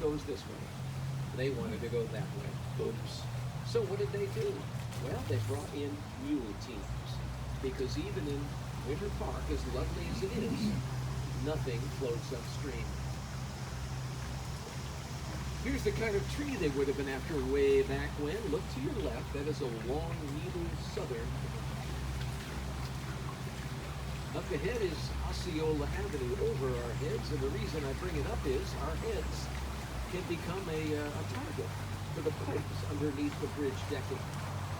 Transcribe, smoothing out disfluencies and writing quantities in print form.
goes this way. They wanted to go that way. Oops. So what did they do? Well, they brought in mule teams, because even in Winter Park, as lovely as it is, nothing floats upstream. Here's the kind of tree they would have been after way back when. Look to your left. That is a long needle southern. Up ahead is Osceola Avenue over our heads, and the reason I bring it up is our heads can become a target for the pipes underneath the bridge decking.